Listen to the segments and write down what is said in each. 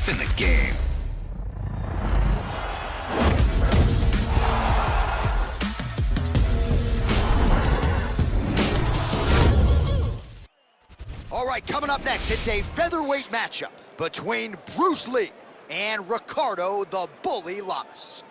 It's in the game. All right, coming up next, it's a featherweight matchup between Bruce Lee and Ricardo the Bully Lamas.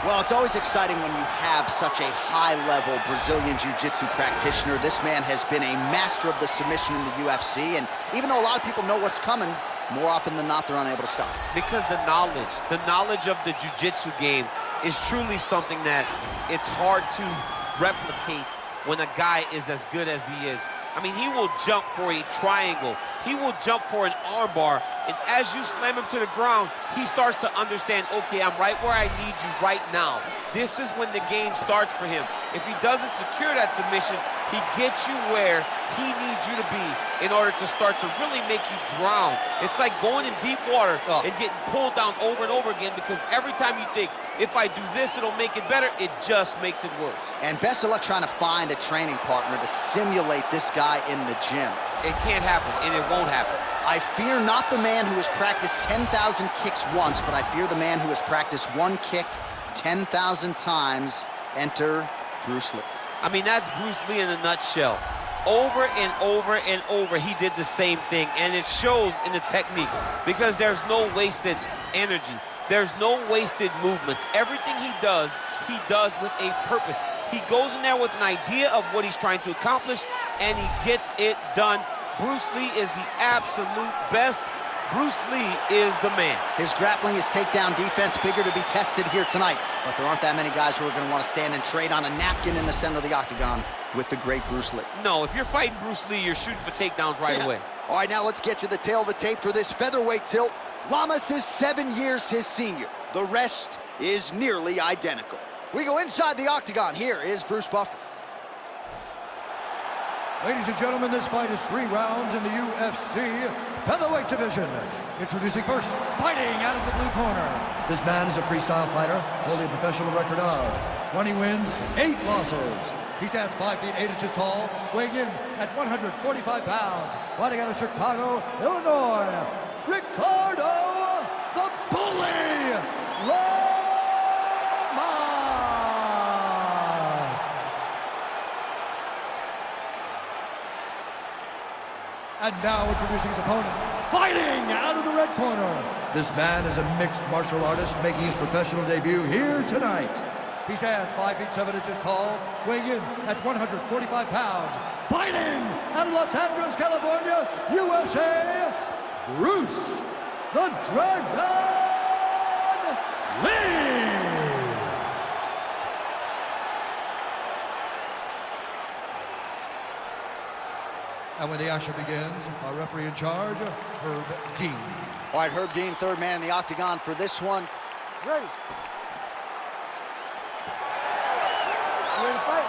Well, it's always exciting when you have such a high-level Brazilian Jiu-Jitsu practitioner. This man has been a master of the submission in the UFC, and even though a lot of people know what's coming, more often than not, they're unable to stop. Because the knowledge of the Jiu-Jitsu game is truly something that it's hard to replicate when a guy is as good as he is. I mean, he will jump for a triangle. He will jump for an armbar. And as you slam him to the ground, he starts to understand, okay, I'm right where I need you right now. This is when the game starts for him. If he doesn't secure that submission, he gets you where he needs you to be in order to start to really make you drown. It's like going in deep water and getting pulled down over and over again, because every time you think, if I do this, it'll make it better, it just makes it worse. And best of luck trying to find a training partner to simulate this guy in the gym. It can't happen, and it won't happen. I fear not the man who has practiced 10,000 kicks once, but I fear the man who has practiced one kick 10,000 times. Enter Bruce Lee. I mean, that's Bruce Lee in a nutshell. Over and over and over, he did the same thing, and it shows in the technique, because there's no wasted energy. There's no wasted movements. Everything he does with a purpose. He goes in there with an idea of what he's trying to accomplish, and he gets it done. Bruce Lee is the absolute best. Bruce Lee is the man. His grappling, his takedown defense figure to be tested here tonight, but there aren't that many guys who are going to want to stand and trade on a napkin in the center of the octagon with the great Bruce Lee. No, if you're fighting Bruce Lee, you're shooting for takedowns right away. All right, now let's get to the tail of the tape for this featherweight tilt. Lamas is 7 years his senior. The rest is nearly identical. We go inside the octagon. Here is Bruce Buffer. Ladies and gentlemen, this fight is 3 rounds in the UFC featherweight division. Introducing first, fighting out of the blue corner. This man is a freestyle fighter, holding a professional record of 20 wins, 8 losses. He stands 5 feet 8 inches tall, weighing in at 145 pounds. Fighting out of Chicago, Illinois, Ricardo the Bully Lamas. And now introducing his opponent, fighting out of the red corner. This man is a mixed martial artist making his professional debut here tonight. He stands 5 feet 7 inches tall, weighing in at 145 pounds. Fighting out of Los Angeles, California, USA, Bruce the Dragon Lee. And when the action begins, our referee in charge, Herb Dean. All right, Herb Dean, third man in the octagon for this one. Ready. You ready to fight?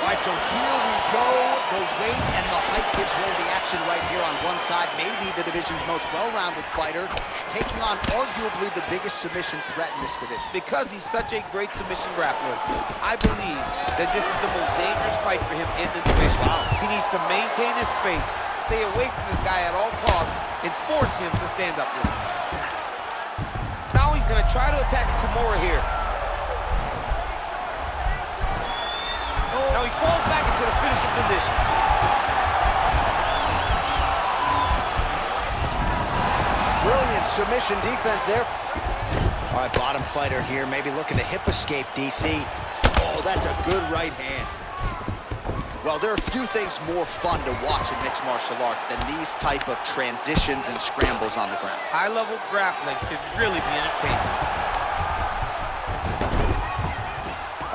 All right, so here we go. The weight and the height gives way to the action right here on one side. Maybe the division's most well-rounded fighter, taking on arguably the biggest submission threat in this division. Because he's such a great submission grappler, I believe that this is the most dangerous fight for him in the division. Wow. He needs to maintain his space, stay away from this guy at all costs, and force him to stand up with him. Now he's going to try to attack Kimura here. Now he falls back into the finishing position. Brilliant submission defense there. All right, bottom fighter here, maybe looking to hip escape, DC. Oh, that's a good right hand. Well, there are few things more fun to watch in mixed martial arts than these type of transitions and scrambles on the ground. High-level grappling can really be entertaining.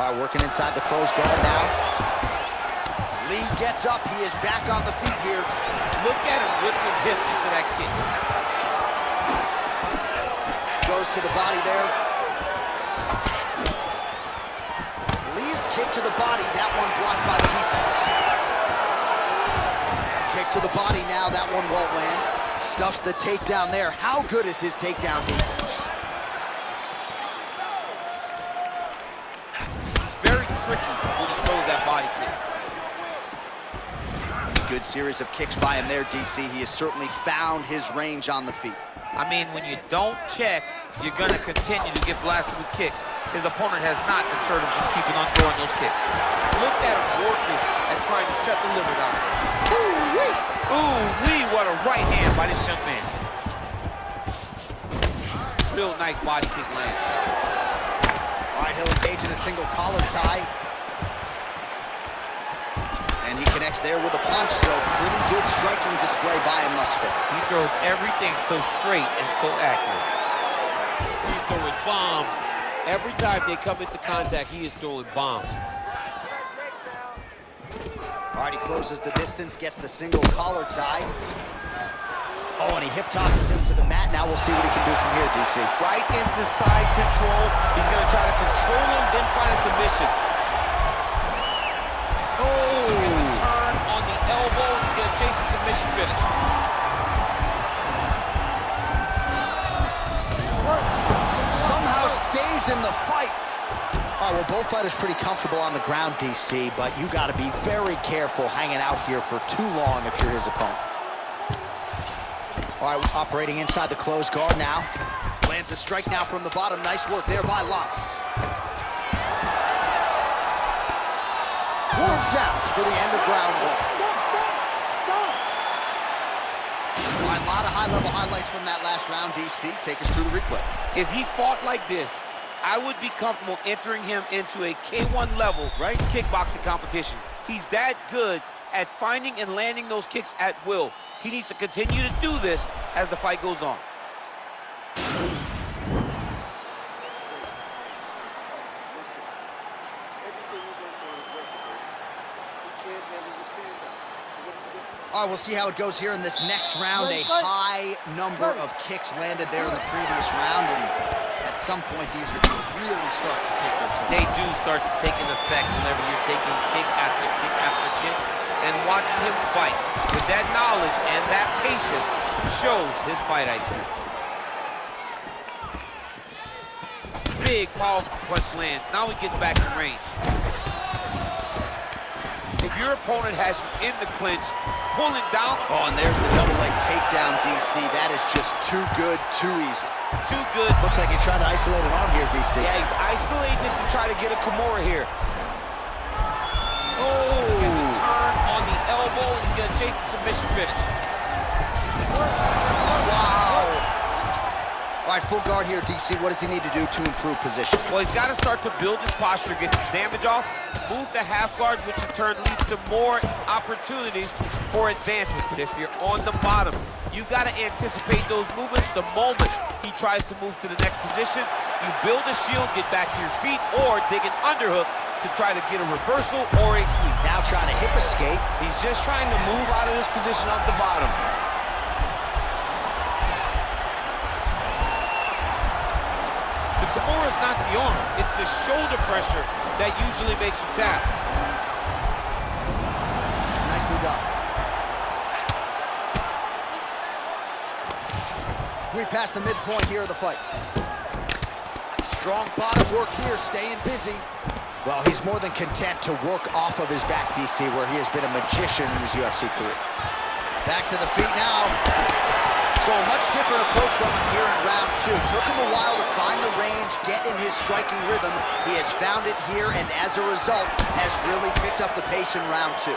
All right, working inside the closed guard now. Lee gets up. He is back on the feet here. Look at him whip his hip into that kick. Goes to the body there. Lee's kick to the body. That one blocked by the defense. Kick to the body now. That one won't land. stuffs the takedown there. How good is his takedown defense? He's very tricky when he throws that body kick. Good series of kicks by him there, DC. He has certainly found his range on the feet. I mean, when you don't check, you're going to continue to get blasted with kicks. His opponent has not deterred him from keeping on throwing those kicks. Look at him working and trying to shut the liver down. Ooh-wee! Ooh-wee, what a right hand by this young man. Real nice body kick land. All right, he'll engage in a single collar tie. And he connects there with a punch, so pretty good striking display by him, Musfit. He throws everything so straight and so accurate. He's throwing bombs. Every time they come into contact, he is throwing bombs. All right, he closes the distance, gets the single collar tie. Oh, and he hip tosses him to the mat. Now we'll see what he can do from here, DC. Right into side control. He's going to try to control him, then find a submission. Turn on the elbow, and he's going to chase the submission finish. Somehow stays in the fight. All right, well, both fighters pretty comfortable on the ground, DC, but you got to be very careful hanging out here for too long if you're his opponent. All right, operating inside the closed guard now. Lands a strike now from the bottom. Nice work there by Lamas. Horn sounds for the end of round one. Stop! All right, a lot of high-level highlights from that last round, DC. Take us through the replay. If he fought like this, I would be comfortable entering him into a K1 level kickboxing competition. He's that good at finding and landing those kicks at will. He needs to continue to do this as the fight goes on. All right, we'll see how it goes here in this next round. A high number of kicks landed there in the previous round, and at some point, these are going to really start to take their toll. They do start to take an effect whenever you're taking kick after kick after kick. And watching him fight with that knowledge and that patience shows his fight IQ. Big, powerful punch lands. Now he gets back in range. If your opponent has you in the clinch, pulling down. Oh, and there's the double leg takedown, DC. That is just too good, too easy. Too good. Looks like he's trying to isolate an arm here, DC. Yeah, he's isolating it to try to get a Kimura here. Oh! Turn on the elbow, and he's going to chase the submission finish. Wow! All right, full guard here, DC. What does he need to do to improve position? Well, he's got to start to build his posture, get his damage off, move the half guard, which in turn leads to more opportunities for advancements. But if you're on the bottom, you got to anticipate those movements the moment he tries to move to the next position. You build a shield, get back to your feet, or dig an underhook to try to get a reversal or a sweep. Now trying to hip escape. He's just trying to move out of this position off the bottom. The Kimura is not the arm, it's the shoulder pressure that usually makes you tap. Nicely done. We passed the midpoint here of the fight. Strong bottom work here, staying busy. Well, he's more than content to work off of his back, DC, where he has been a magician in his UFC career. Back to the feet now. So a much different approach from him here in round two. Took him a while to find the range, get in his striking rhythm. He has found it here, and as a result, has really picked up the pace in round two.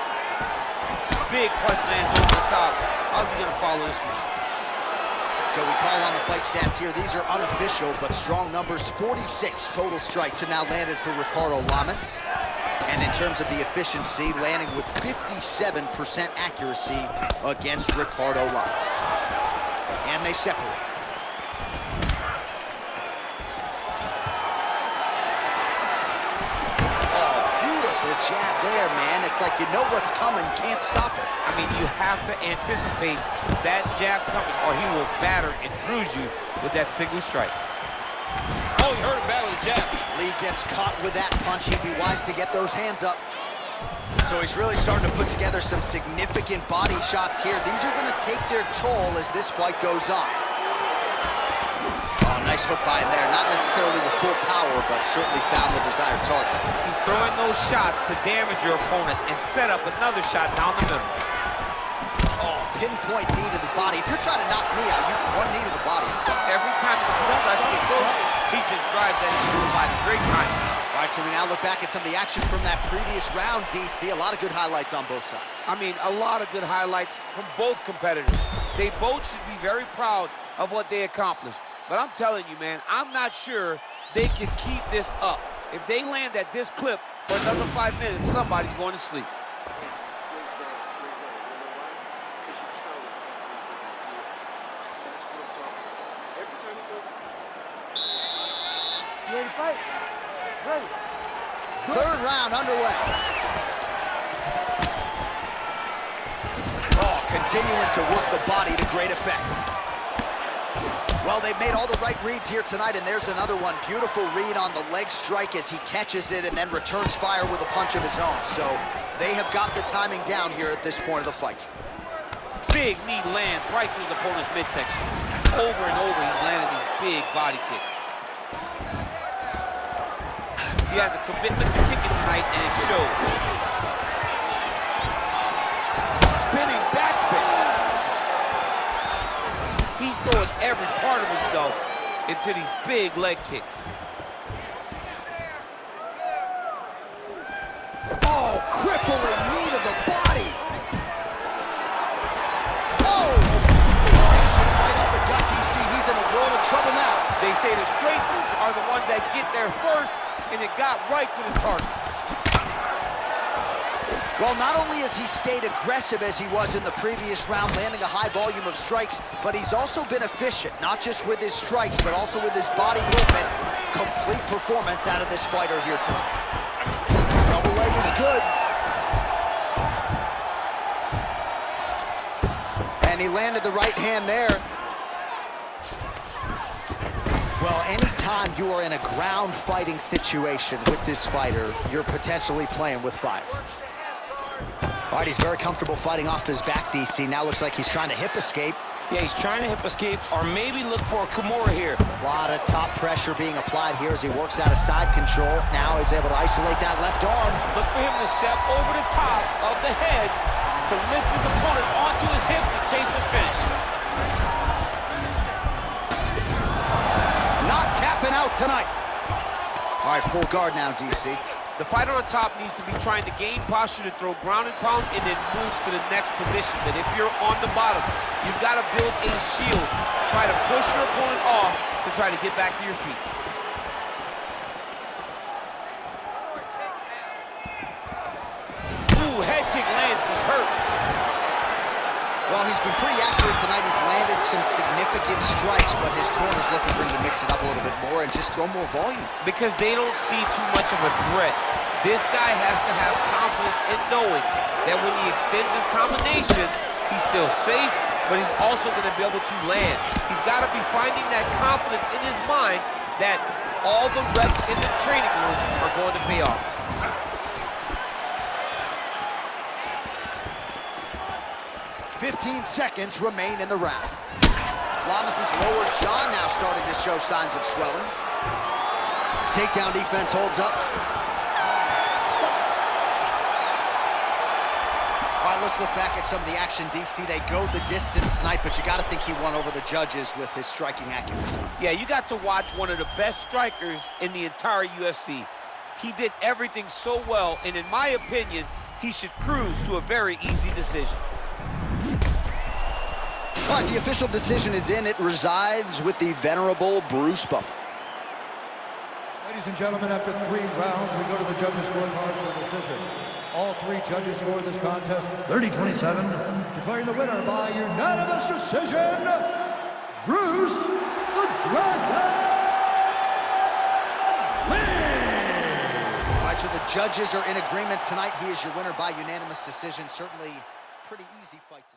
Big punch lands over the top. How's he gonna follow this one? So we call on the fight stats here. These are unofficial, but strong numbers. 46 total strikes have now landed for Ricardo Lamas. And in terms of the efficiency, landing with 57% accuracy against Ricardo Lamas. And they separate. Oh, beautiful jab there, man. It's like you know what's coming, can't stop it. I mean, you have to anticipate that jab coming, or he will batter and bruise you with that single strike. Oh, he hurt him bad with the jab. Lee gets caught with that punch. He'd be wise to get those hands up. So he's really starting to put together some significant body shots here. These are going to take their toll as this fight goes on. Oh, nice hook by him there. Not necessarily with full power, but certainly found the desired target. He's throwing those shots to damage your opponent and set up another shot down the middle. Oh, pinpoint knee to the body. If you're trying to knock me out, you one knee to the body. Every time the opponent goes, he just drives that into the body. Great timing. All right, so we now look back at some of the action from that previous round, DC. A lot of good highlights on both sides. I mean, a lot of good highlights from both competitors. They both should be very proud of what they accomplished. But I'm telling you, man, I'm not sure they can keep this up. If they land at this clip for another 5 minutes, somebody's going to sleep. You ready to fight? Ready. Third round underway. Oh, continuing to work the body to great effect. Well, they've made all the right reads here tonight, and there's another one. Beautiful read on the leg strike as he catches it and then returns fire with a punch of his own. So they have got the timing down here at this point of the fight. Big knee lands right through his opponent's midsection. Over and over, he's landing these big body kicks. He has a commitment to kicking tonight, and it shows. Spinning back fist. He's throwing every part of himself into these big leg kicks. Oh, crippling knee to the body. Oh! Right up the gut, DC. He's in a world of trouble now. They say the straight moves are the ones that get there first, and it got right to the target. Well, not only has he stayed aggressive as he was in the previous round, landing a high volume of strikes, but he's also been efficient, not just with his strikes, but also with his body movement. Complete performance out of this fighter here tonight. Double leg is good. And he landed the right hand there. Well, anytime you are in a ground fighting situation with this fighter, you're potentially playing with fire. All right, he's very comfortable fighting off his back, DC. Now looks like he's trying to hip escape. Yeah, he's trying to hip escape or maybe look for a Kimura here. A lot of top pressure being applied here as he works out of side control. Now he's able to isolate that left arm. Look for him to step over the top of the head to lift his opponent onto his hip to chase his finish. Not tapping out tonight. All right, full guard now, DC. The fighter on top needs to be trying to gain posture to throw ground and pound and then move to the next position. But if you're on the bottom, you've got to build a shield. Try to push your opponent off to try to get back to your feet. Ooh, head kick lands, he's hurt. Well, he's been pretty accurate tonight. He's landed some significant strikes, but his corner's looking for him to mix it up a little bit more and just throw more volume. Because they don't see too much of a threat. This guy has to have confidence in knowing that when he extends his combinations, he's still safe, but he's also going to be able to land. He's got to be finding that confidence in his mind that all the reps in the training room are going to pay off. "15 seconds remain in the round. Lamas' lower jaw now starting to show signs of swelling. Takedown defense holds up. All right, let's look back at some of the action, DC. They go the distance tonight, but you got to think he won over the judges with his striking accuracy. Yeah, you got to watch one of the best strikers in the entire UFC. He did everything so well, and in my opinion, he should cruise to a very easy decision. All right, the official decision is in. It resides with the venerable Bruce Buffer. Ladies and gentlemen, after 3 rounds, we go to the judges' scorecards for decision. All 3 judges scored this contest 30-27, declaring the winner by unanimous decision, Bruce the Dragon Lee! All right, so the judges are in agreement tonight. He is your winner by unanimous decision. Certainly pretty easy fight to